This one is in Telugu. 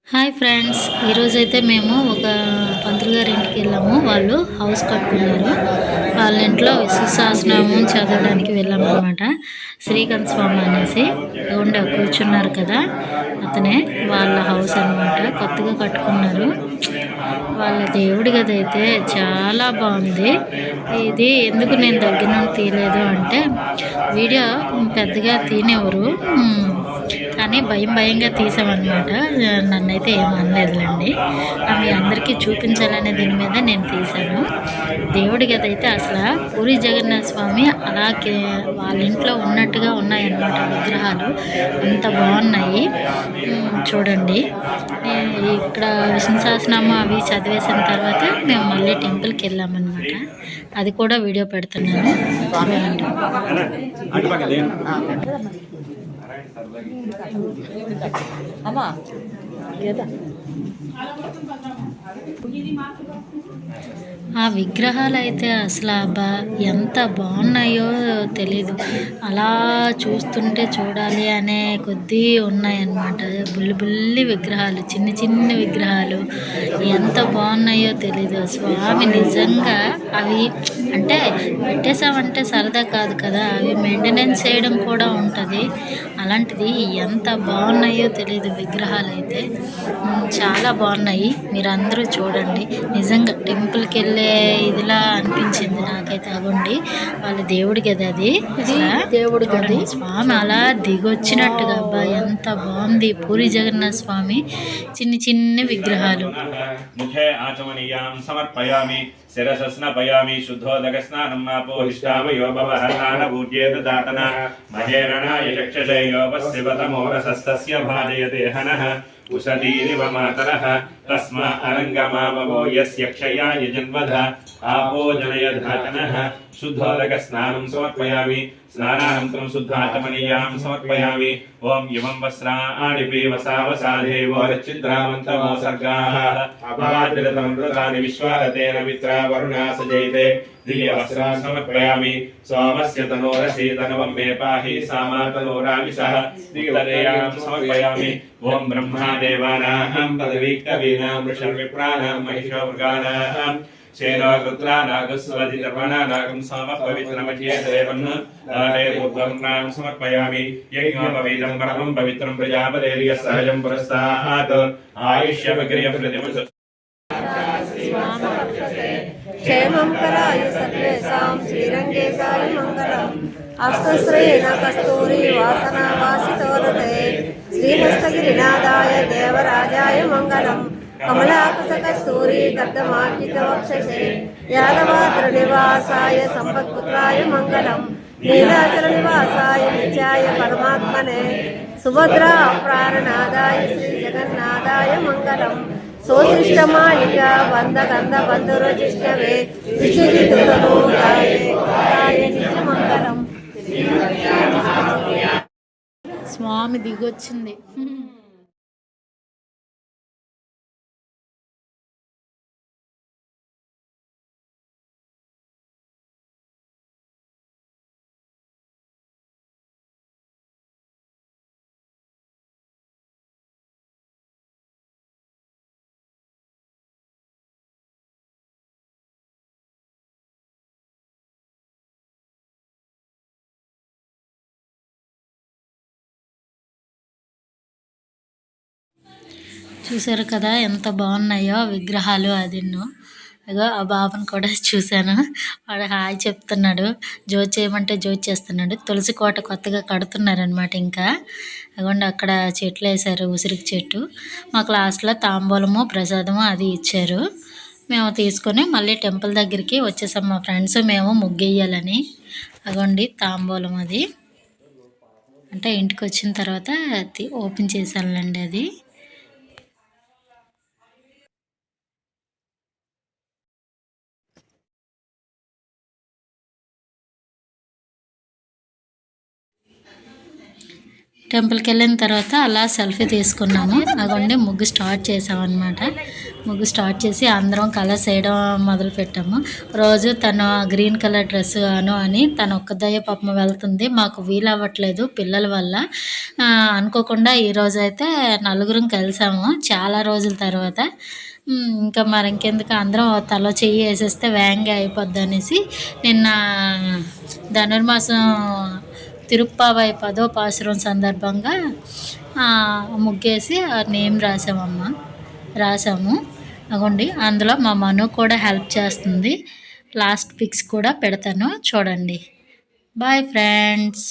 హాయ్ ఫ్రెండ్స్, ఈరోజైతే మేము ఒక పంతులు గారి ఇంటికి వెళ్ళాము. వాళ్ళు హౌస్ కట్టుకున్నారు. వాళ్ళ ఇంట్లో విష్ణు సహస్రనామం చదవడానికి వెళ్ళాము అనమాట. శ్రీకాంత్ స్వామి అనేసి ఉండే కూర్చున్నారు కదా, అతనే వాళ్ళ హౌస్ అనమాట. కొత్తగా కట్టుకున్నారు. వాళ్ళ దేవుడి గది అయితే చాలా బాగుంది. ఇది ఎందుకు నేను దగ్గర నుండి తీయలేదు అంటే వీడియో పెద్దగా తీనేవారు, కానీ భయంగా తీసామన్నమాట. నన్నైతే ఏమనలేదులేండి. మీ అందరికీ చూపించాలనే దీని మీద నేను తీశాను. దేవుడి గది అయితే అసలు పూరి జగన్నాథ స్వామి అలాగే వాళ్ళ ఇంట్లో ఉన్నట్టుగా ఉన్నాయన్నమాట. విగ్రహాలు అంత బాగున్నాయి. చూడండి, ఇక్కడ విష్ణు సహస్రనామం అవి చదివేసిన తర్వాత మేము మళ్ళీ టెంపుల్కి వెళ్ళామన్నమాట. అది కూడా వీడియో పెడుతున్నాను. అమ్మా ఆ విగ్రహాలు అయితే అసలు అబ్బా ఎంత బాగున్నాయో తెలీదు. అలా చూస్తుంటే చూడాలి అనే కొద్దీ ఉన్నాయన్నమాట. బుల్లి విగ్రహాలు, చిన్న విగ్రహాలు ఎంత బాగున్నాయో తెలీదు. స్వామి నిజంగా అవి అంటే పెట్టేసామంటే సరదా కాదు కదా, అవి మెయింటెనెన్స్ చేయడం కూడా ఉంటుంది. అలాంటిది ఎంత బాగున్నాయో తెలియదు. విగ్రహాలు అయితే చాలా బాగున్నాయి. మీరందరూ చూడండి. నిజంగా టెంపుల్కి వెళ్ళే ఇదిలా అనిపించింది నాకైతే. అవ్వండి వాళ్ళ దేవుడి గది, అది దేవుడి గది. స్వామి అలా దిగొచ్చినట్టుగా అబ్బా ఎంత బాగుంది. పూరి జగన్నాథ స్వామి చిన్న విగ్రహాలు. శిరసస్నపయామి శుద్ధోదకస్నానం మాపోహిష్టామయో భవహర్నానభూత్యేత దాతన మహేరణాయ చక్షుషయోపశివతమోరసస్తస్య భాజయతే హనః ఉషదీరివ మాతరః తస్మా అరంగమామవో యస్య క్షయాయ జన్మధ ఆపో జనయధాతనః శుద్ధోదకస్నానం సమర్పయామి స్నానానంతరం శుద్ధాచమనీయాం సమర్పయామి. ఓం ఇమం వస్త్రాణి ప్రియవసావసాదేవోరచిద్రావంతమో సర్గాః అపాద్రతమృతాని విశ్వారతేన మిత్రా వరుణా సజైతే దివ్యవస్త్రా సమర్పయామి. సోమస్య తనోరసీతనవం మే పాహి సామాతనోరావిషః దిగ్ధరేయాం సమర్పయామి. ఓం బ్రహ్మాదేవానాం పదవీకవీనాం ఋషవిప్రాణాం మహిషోమృగానాం సేనో రుద్రానాగస్వధిర్వణానాగం సామ పవిత్రమచేదేవన్నాం సమర్పయామి. యజ్ఞోపవీతం పరమం పవిత్రం ప్రజాపతేర్య సహజం పురస్తాత్ ఆయుష్యమగ్రియం ప్రతిమసు క్షేమం కరాయ సర్వేషాం శ్రీరంగేశాయ మంగళం. అష్టశ్రేణ కస్తూరి వాసన వాసితోరతే శ్రీహస్తగిరినాథాయ దేవరాజాయ మంగళం. కమలాకుశ కస్తూరి గర్ధమార్జిత వక్షసే యాదవాద్ర నివాసాయ సంపత్పుత్రాయ మంగళం. నీలాచల నివాసాయ నిత్యాయ పరమాత్మనే సుభద్రా ప్రాణనాదాయ శ్రీ జగన్నాథాయ మంగళం. సోశిష్టమాలిక బంధగంధ బంధురజిష్ణవే విశుచితులలోకాయ నిత్యమంగళం. స్వామి దిగొచ్చింది. చూసారు కదా ఎంత బాగున్నాయో విగ్రహాలు. అదిన్ను ఇగో ఆ బాబుని కూడా చూశాను. వాడు హాయ్ చెప్తున్నాడు. జోక్ చేయమంటే జోక్ చేస్తున్నాడు. తులసి కోట కొత్తగా కడుతున్నారనమాట. ఇంకా అదిగోండి అక్కడ చెట్లు వేశారు, ఉసిరికి చెట్టు. మా క్లాస్లో తాంబూలము ప్రసాదము అది ఇచ్చారు. మేము తీసుకొని మళ్ళీ టెంపుల్ దగ్గరికి వచ్చేసాం. మా ఫ్రెండ్స్ మేము ముగ్గేయాలని. అదిగోండి తాంబూలం, అది అంటే ఇంటికి వచ్చిన తర్వాత ఓపెన్ చేశానులేండి. అది టెంపుల్కి వెళ్ళిన తర్వాత అలా సెల్ఫీ తీసుకున్నాము. అగోండి ముగ్గు స్టార్ట్ చేసామన్నమాట. ముగ్గు స్టార్ట్ చేసి అందరం కలర్స్ వేయడం మొదలు పెట్టాము. రోజు తను గ్రీన్ కలర్ డ్రెస్ అని తను ఒక్కదయ్య పాపం వెళ్తుంది. మాకు వీలు అవ్వట్లేదు పిల్లల వల్ల. అనుకోకుండా ఈరోజు అయితే నలుగురం కలిసాము చాలా రోజుల తర్వాత. ఇంకా మరి ఇంకెందుకు అందరం తలో చెయ్యి వేసేస్తే వేగంగా అయిపోద్ది అనేసి నిన్న ధనుర్మాసం తిరుప్పావై 10వ పాసురం సందర్భంగా ముగ్గేసి నేమ్ రాసాము. అగోండి అందులో మా మను కూడా హెల్ప్ చేస్తుంది. లాస్ట్ పిక్స్ కూడా పెడతాను చూడండి. Bye friends.